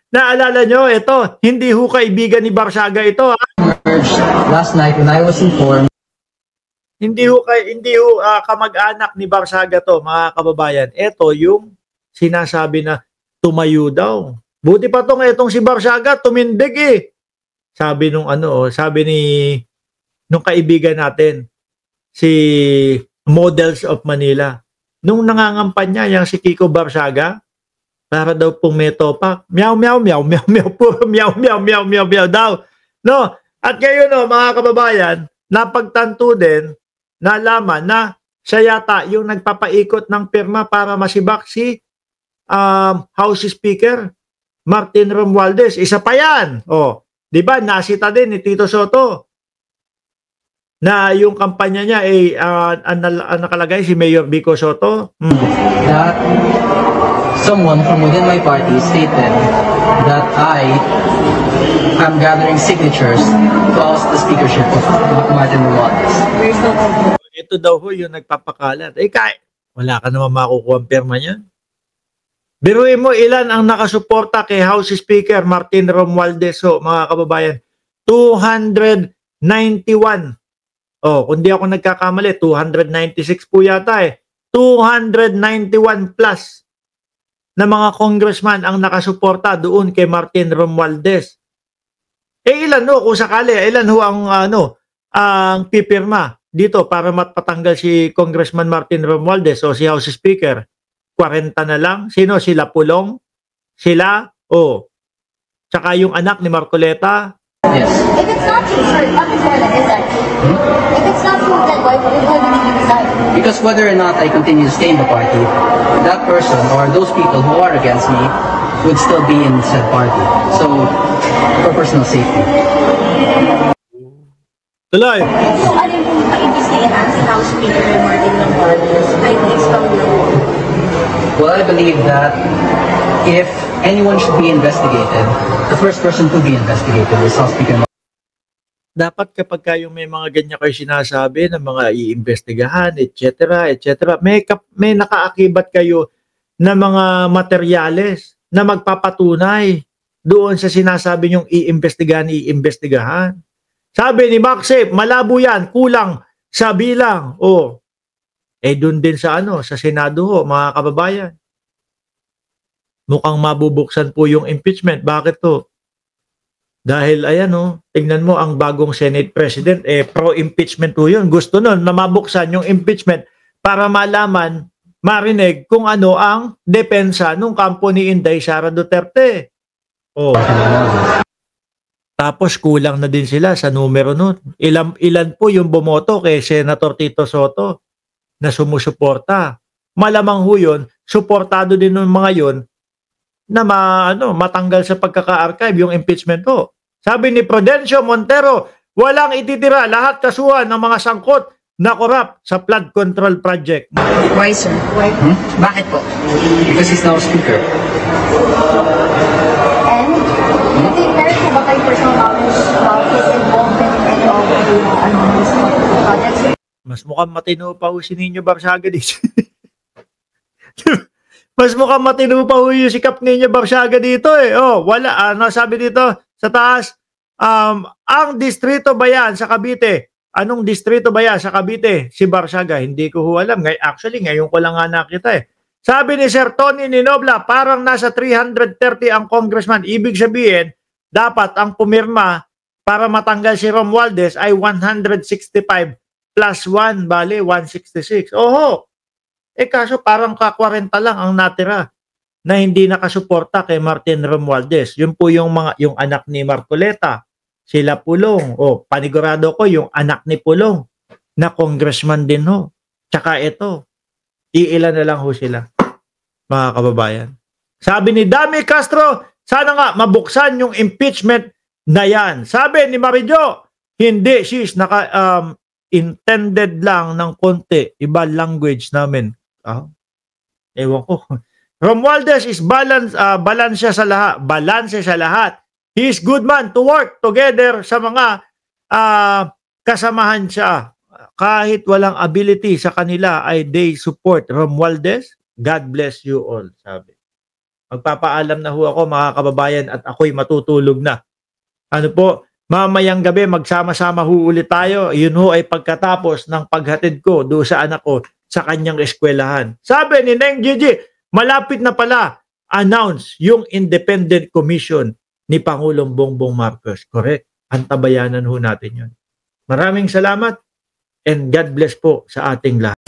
Naalala nyo, ito, hindi ho kaibigan ni Barsaga ito. Ha? Last night when I was informed. Hindi ho kamag-anak ni Barsaga to, mga kababayan. Ito yung sinasabi na tumayo daw. Buti pa itong si Barsaga, tumindig eh. Sabi sabi nung kaibigan natin, si Models of Manila. Nung nangangampanya yung si Kiko Barsaga, para daw pong may topak. Meow, meow, meow, meow, meow, puro meow, meow, meow, meow, meow daw. No? At ngayon, mga kababayan, napagtanto din, nalaman na siya yata yung nagpapaikot ng pirma para masibak si House Speaker Martin Romualdez. Isa pa yan. Di ba? Nasita din ni Tito Soto na yung kampanya niya ay nakalagay si Mayor Vico Soto. That someone from within my party stated that I am gathering signatures to oust the speakership of Martin Romualdez. Ito daw ho yung nagpapakalat. Wala ka naman makukuha ang pirma niya. Biruin mo ilan ang nakasuporta kay House Speaker Martin Romualdez, mga kababayan. 291. Kung di ako nagkakamali, 296 po yata eh. 291 plus na mga congressman ang nakasuporta doon kay Martin Romualdez. Ilan ho, kung sakali, ilan ho ang pipirma dito para mapatanggal si Congressman Martin Romualdez o si House Speaker? 40 na lang? Sino? Sila Pulong? Sila? Tsaka yung anak ni Marcoleta? Yes. If it's not true, sir, what is that? If it's not true, then why did you decide? Because whether or not I continue to stay in the party, that person or those people who are against me would still be in said party. So, for personal safety. Tuloy! So, ano yung paimbestigahan si House Speaker Martin Romualdez? Kahit na-expound lang. Well, I believe that if anyone should be investigated, the first person to be investigated is House Speaker. Dapat kapag kayong may mga ganyan kayo sinasabi ng mga iimbestigahan, etc., etc., may nakaakibat kayo na mga materyales na magpapatunay doon sa sinasabi nyong iimbestigahan. Sabi ni Maxip, malabo yan, kulang sa bilang. Doon din sa sa Senado ho, mga kababayan. Mukhang mabubuksan po yung impeachment. Bakit to? Dahil tingnan mo ang bagong Senate President, pro-impeachment po yun. Gusto nun na mabuksan yung impeachment para malaman, marinig kung ano ang depensa nung kampo ni Inday Sara Duterte. Tapos kulang na din sila sa numero nun. Ilan po yung bumoto kay Senator Tito Soto na sumusuporta. Malamang ho yun, suportado din ng mga yun na matanggal sa pagkaka-archive yung impeachment po. Sabi ni Prudencio Montero, walang ititira, lahat kasuhan ng mga sangkot na korap sa flood control project. Why, sir? Why? Bakit po? Because he's now speaker. And, do you think meron po ba kayo personal knowledge about his involvement in any of these projects? Mas mukhang matino pa ho si Nino Barsaga dito. Mas mukhang matino pa ho yung sikap Nino Barsaga dito eh. Wala. Sabi dito sa taas, ang distrito ba yan sa Cavite? Anong distrito ba yan sa Cavite? Si Barsaga, hindi ko ho alam. Actually, ngayon ko lang nga nakita eh. Sabi ni Sir Tony Ninobla, parang nasa 330 ang congressman. Ibig sabihin, dapat ang pumirma para matanggal si Romualdez ay 165 plus 1, bale 166. Kaso parang ka-40 lang ang natira na hindi nakasuporta kay Martin Romualdez. Yun po yung anak ni Marcoleta, sila Pulong. Panigurado ko yung anak ni Pulong na congressman din ho. Tsaka ito, iilan na lang ho sila, mga kababayan. Sabi ni Dami Castro, sana nga mabuksan yung impeachment na yan. Sabi ni Marijo, hindi sis, intended lang ng konti, iba language namin. Ewan ko. Romualdez is balanse sa lahat. He is good man to work together sa mga kasamahan siya. Kahit walang ability sa kanila ay they support Romualdez. God bless you all, sabi. Magpapaalam na ho ako mga kababayan at ako'y matutulog na. Ano po, mamayang gabi magsama-sama ho ulit tayo. Yun ho ay pagkatapos ng paghatid ko doon sa anak ko sa kanyang eskwelahan. Sabi ni Neng Gigi, malapit na pala announce yung Independent Commission ni Pangulong Bongbong Marcos. Correct. Antabayanan ho natin yun. Maraming salamat and God bless po sa ating lahat.